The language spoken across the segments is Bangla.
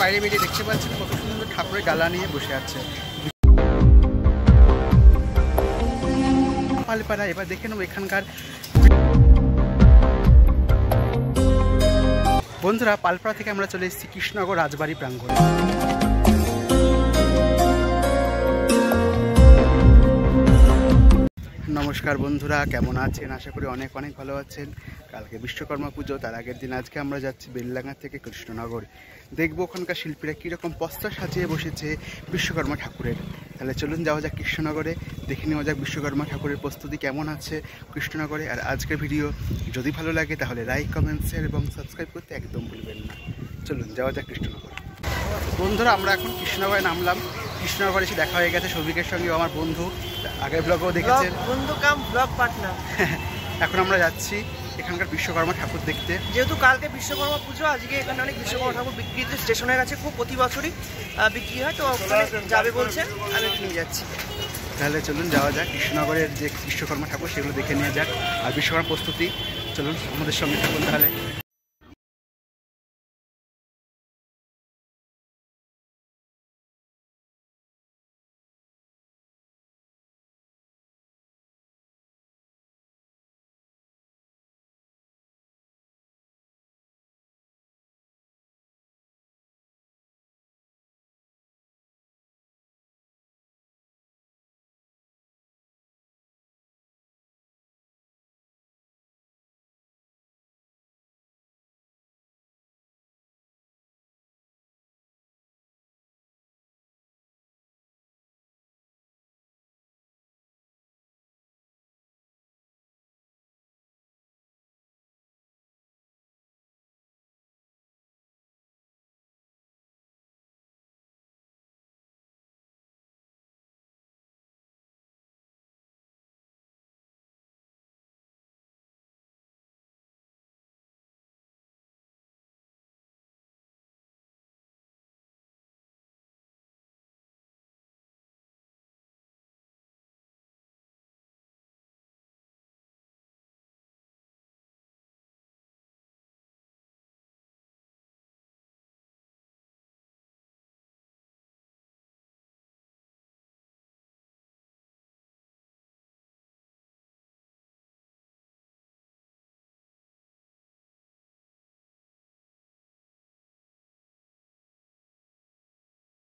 বাইরে বেরিয়ে দেখতে পাচ্ছেন কত সুন্দর ঠাকুরের ডালা নিয়ে বসে আছে পালপাড়া। এবার দেখে নেব এখানকার বন্ধুরা। পালপাড়া থেকে আমরা চলে এসেছি কৃষ্ণনগর রাজবাড়ি প্রাঙ্গণ। নমস্কার বন্ধুরা, কেমন আছেন? আশা করি অনেক অনেক ভালো আছেন। কালকে বিশ্বকর্মা পুজো, তার আগের দিন আজকে আমরা যাচ্ছি বেলডাঙ্গা থেকে কৃষ্ণনগর। দেখবো ওখানকার শিল্পীরা কীরকম পস্তা সাজিয়ে বসেছে বিশ্বকর্মা ঠাকুরের। তাহলে চলুন যাওয়া যাক কৃষ্ণনগরে, দেখে নেওয়া যাক বিশ্বকর্মা ঠাকুরের প্রস্তুতি কেমন আছে কৃষ্ণনগরে। আর আজকের ভিডিও যদি ভালো লাগে তাহলে লাইক, কমেন্ট, শেয়ার এবং সাবস্ক্রাইব করতে একদম ভুলবেন না। চলুন যাওয়া যাক কৃষ্ণনগর। বন্ধুরা আমরা এখন কৃষ্ণনগরে নামলাম। কৃষ্ণনগরে এসে দেখা হয়ে গেছে সৌভিকের সঙ্গে, আমার বন্ধু, আগের ব্লগেও দেখেছেন, বন্ধু কাম ব্লগ পার্টনার। এখন আমরা যাচ্ছি এখানকার বিশ্বকর্মা ঠাকুর দেখতে। যেহেতু কালকে বিশ্বকর্মা পুজো, আজকে এখানে অনেক বিশ্বকর্মা ঠাকুর বিক্রিতে স্টেশনের কাছে খুব প্রতি বছরই বিক্রি হয়, তো যাবে বলছে, আমি নিয়ে যাচ্ছি। তাহলে চলুন যাওয়া যাক কৃষ্ণনগরের যে বিশ্বকর্মা ঠাকুর সেগুলো দেখে নিয়ে যাক। আর বিশ্বকর্মা প্রস্তুতি, চলুন আমাদের সঙ্গে থাকুন তাহলে।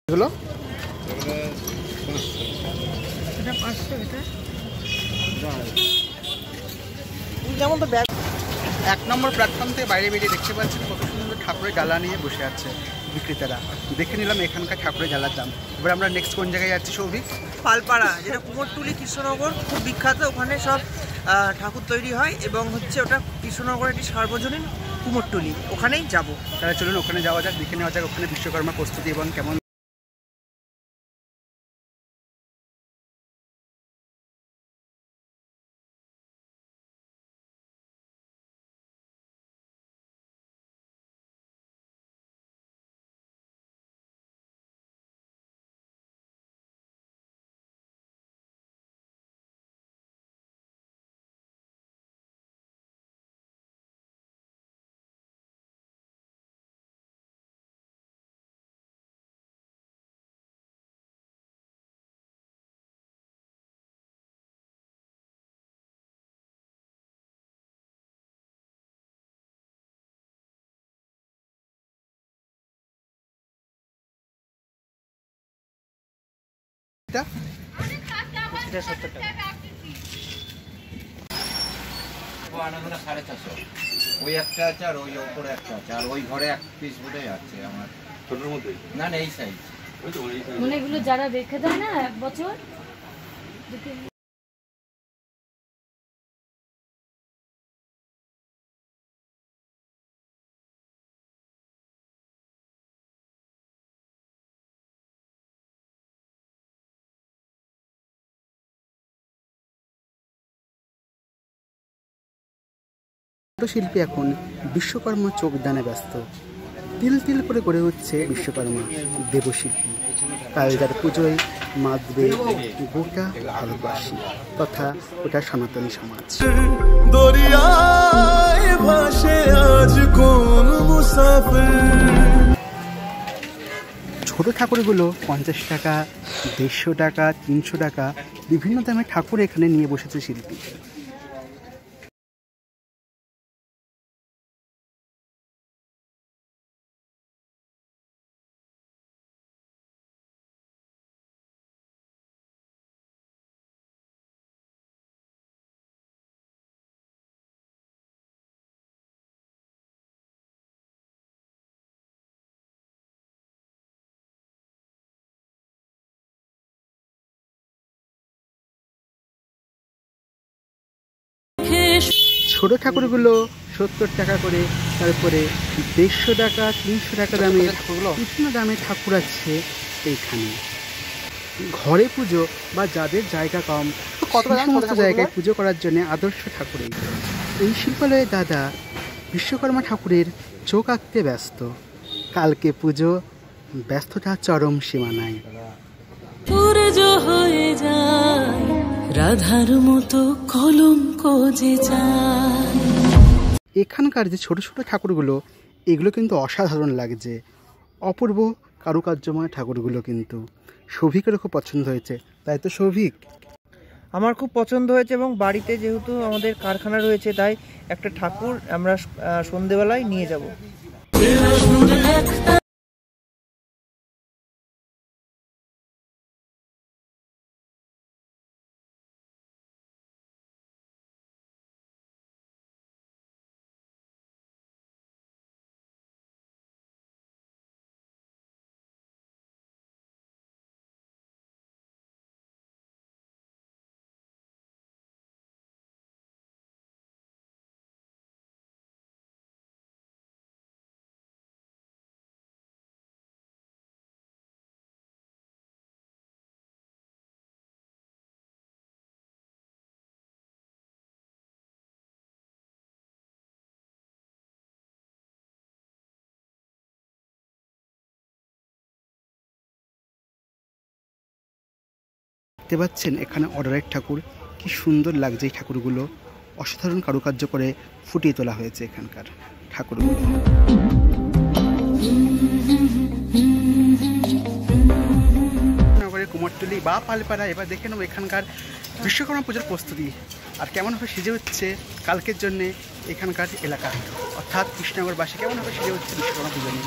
এগুলো যেমন তো ব্যাগ 1 নম্বর প্ল্যাটফর্ম থেকে বাইরে বেরিয়ে দেখতে পাচ্ছেন কত সুন্দর ঠাকুরের ডালা নিয়ে বসে আছে বিক্রেতারা। দেখে নিলাম এখানকার ঠাকুরের ডালার দাম। এবার আমরা নেক্সট কোন জায়গায় যাচ্ছি সৌভিক? পালপাড়া, যেটা কুমোরটুলি কৃষ্ণনগর, খুব বিখ্যাত। ওখানে সব ঠাকুর তৈরি হয় এবং হচ্ছে ওটা কৃষ্ণনগরের একটি সার্বজনীন কুমোরটুলি, ওখানেই যাব। তাহলে চলুন ওখানে যাওয়া যাক, দেখে নেওয়া যাক ওখানে বিশ্বকর্মা প্রস্তুতি এবং কেমন। এটা 70 টাকা। ওই একটা আছে আর ওই উপরে একটা আছে, আর ওই ঘরে এক পিস বোধহয় আছে আমার ছোটোর মধ্যে। না না এই সাইজ, মানে এগুলো যারা রেখে দেয় না 1 বছর। শিল্পী এখন বিশ্বকর্মা চোখদানে ব্যস্ত। তিল তিল করে গড়ে উঠছে বিশ্বকর্মা দেবশিল্পী। কালজার পুজোয় মাতবে গোটা ভারতবাসী তথা গোটা সনাতনী সমাজ। দরিয়ায় ভাসে আজ কোন মুসাফির। ছোট ঠাকুরগুলো 50 টাকা, 150 টাকা, 300 টাকা বিভিন্ন দামের ঠাকুর এখানে নিয়ে বসেছে শিল্পী। ছোট ঠাকুরগুলো 70 টাকা করে, তারপরে 150 টাকা, 300 টাকা দামের বিভিন্ন দামের ঠাকুর আছে এইখানে। ঘরে পুজো বা যাদের জায়গা কম সমস্ত জায়গায় পুজো করার জন্য আদর্শ ঠাকুর এই শিল্পালয়ে দাদা বিশ্বকর্মা ঠাকুরের চোখ আঁকতে ব্যস্ত। কালকে পুজো, ব্যস্ততা চরম সীমানায়। রাধার মতো কলঙ্ক যে যায়। এখানকার যে ছোট ছোট ঠাকুরগুলো এগুলো কিন্তু অসাধারণ লাগছে, অপূর্ব কারুকার্যময় ঠাকুরগুলো। কিন্তু সৌভিকেরও খুব পছন্দ হয়েছে, তাই তো সৌভিক? আমার খুব পছন্দ হয়েছে, এবং বাড়িতে যেহেতু আমাদের কারখানা রয়েছে তাই একটা ঠাকুর আমরা সন্ধেবেলায় নিয়ে যাব। দেখতে পাচ্ছেন এখানে অর্ডারের ঠাকুর, কি সুন্দর লাগছে এই ঠাকুরগুলো। অসাধারণ কারুকার্য করে ফুটিয়ে তোলা হয়েছে এখানকার ঠাকুরগুলো। নগরের কুমোরটুলি বা পালপাড়া। এবার দেখে নেব এখানকার বিশ্বকর্মা পুজোর প্রস্তুতি আর কেমনভাবে সেজে উঠছে কালকের জন্য এখানকার এলাকা, অর্থাৎ কৃষ্ণনগরবাসী কেমনভাবে সেজে উঠছে বিশ্বকর্মা পুজো নিয়ে।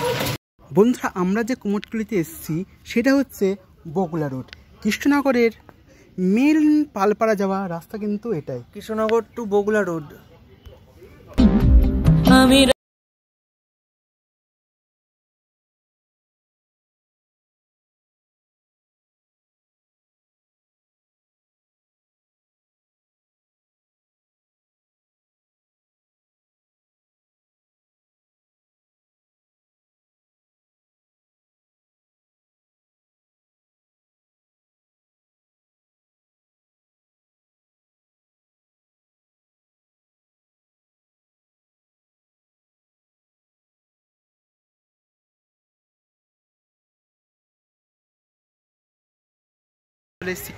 বন্ধুরা, আমরা যে কুমোরটুলিতে এসেছি সেটা হচ্ছে বগুলা রোড। কৃষ্ণনগরের মেন পালপাড়া যাওয়া রাস্তা কিন্তু এটাই, কৃষ্ণনগর টু বগুলা রোড।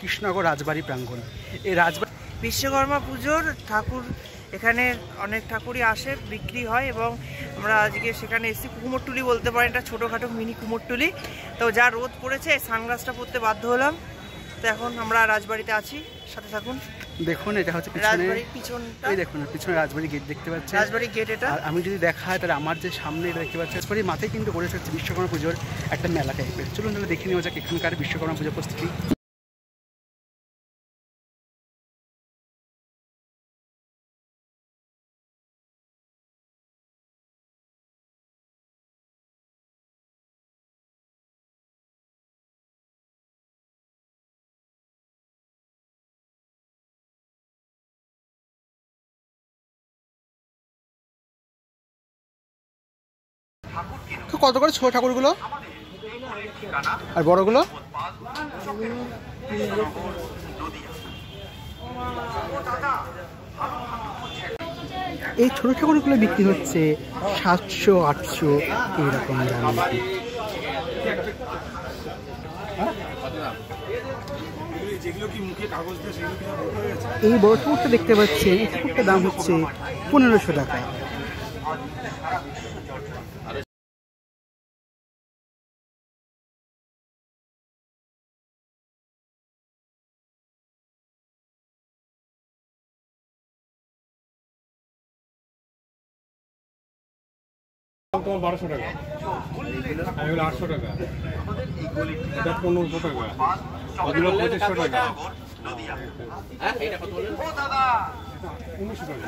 কৃষ্ণনগর রাজবাড়ি প্রাঙ্গণ। এই রাজবাড়ি বিশ্বকর্মা পুজোর ঠাকুর এখানে অনেক ঠাকুরই আসে, বিক্রি হয়, এবং আমরা আজকে সেখানে এসেছি। কুমোরটুলি বলতে পারেন, এটা ছোটোখাটো মিনি কুমোরটুলি। তো যা রোদ পড়েছে সানগ্লাসটা পরতে বাধ্য হলাম। তো এখন আমরা রাজবাড়িতে আছি, সাথে থাকুন। দেখুন এটা হচ্ছে রাজবাড়ির পিছনটা, এই দেখুন পিছনে রাজবাড়ি গেট দেখতে পাচ্ছেন, রাজবাড়ি গেট এটা। আর আমি যদি দেখাই তাহলে আমার যে সামনে এটা দেখতে পাচ্ছি রাজবাড়ির মাথায় কিন্তু গড়ে হচ্ছে বিশ্বকর্মা পুজোর একটা মেলা টাইপের। চলুন তাহলে দেখে নেওয়া যাক এখানকার বিশ্বকর্মা পুজোর প্রস্তুতি। কত করে ছোট ঠাকুরগুলো আর বড়গুলো? এই ছোট ঠাকুরগুলো বিক্রি হচ্ছে 700-800 এইরকম দাম। এই বড় ঠাকুরটা দেখতে পাচ্ছেন, এই ঠাকুরটার দাম হচ্ছে 1500 টাকা। তোমার 1200 টাকা, এগুলো 800 টাকা, এটা 1500 টাকা, এগুলো 2500 টাকা, এটা কত বলেন? 1900 টাকা।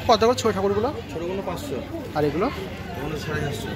কত করে ছোট ঠাকুরগুলো? ছোটগুলো 500, আর এগুলো? এগুলো 450।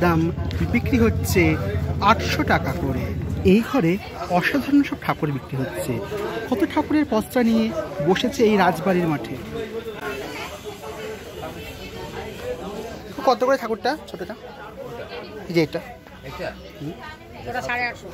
দাম বিক্রি হচ্ছে 800 টাকা করে। এই ঘরে অসাধারণ সব ঠাকুর বিক্রি হচ্ছে। কত ঠাকুরের পস্তা নিয়ে বসেছে এই রাজবাড়ির মাঠে। কত করে ঠাকুরটা ছোটটা? এই যে এটা, এটা 850।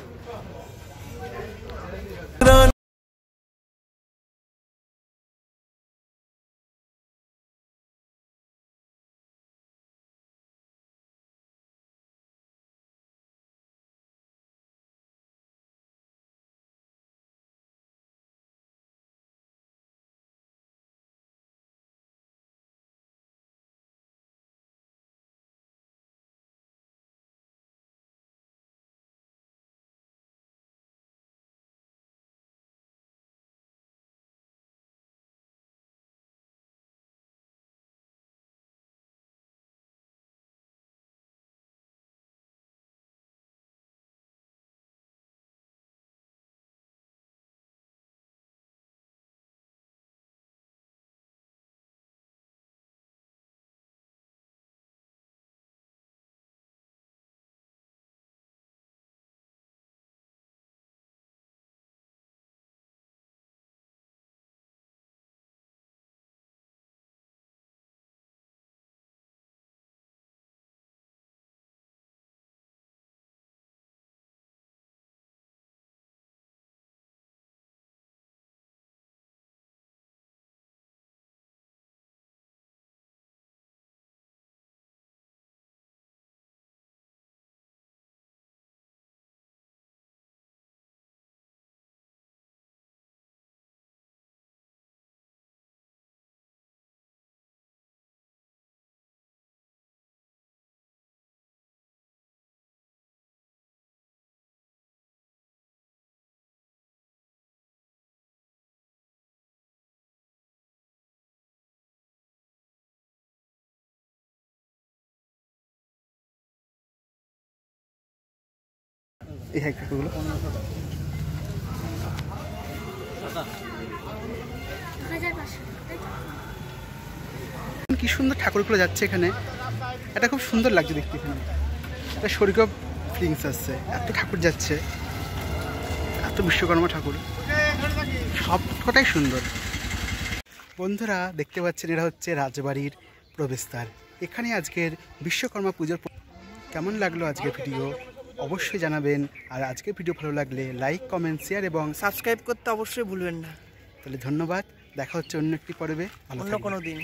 এই ঠাকুরগুলো কি সুন্দর ঠাকুরগুলো যাচ্ছে এখানে। এটা খুব সুন্দর লাগছে দেখতে। এখানে একটা স্বর্গীয় ফিলিংস আসছে। এত ঠাকুর যাচ্ছে, এত বিশ্বকর্মা ঠাকুর, সব কটাই সুন্দর। বন্ধুরা দেখতে পাচ্ছেন এরা হচ্ছে রাজবাড়ির প্রবেশদ্বার। এখানে আজকের বিশ্বকর্মা পুজোর কেমন লাগলো আজকের ভিডিও অবশ্যই জানাবেন। আর আজকের ভিডিও ভালো লাগলে লাইক, কমেন্ট, শেয়ার এবং সাবস্ক্রাইব করতে অবশ্যই ভুলবেন না। তাহলে ধন্যবাদ। দেখা হচ্ছে অন্য একটি পর্বে, অন্য কোনো দিন।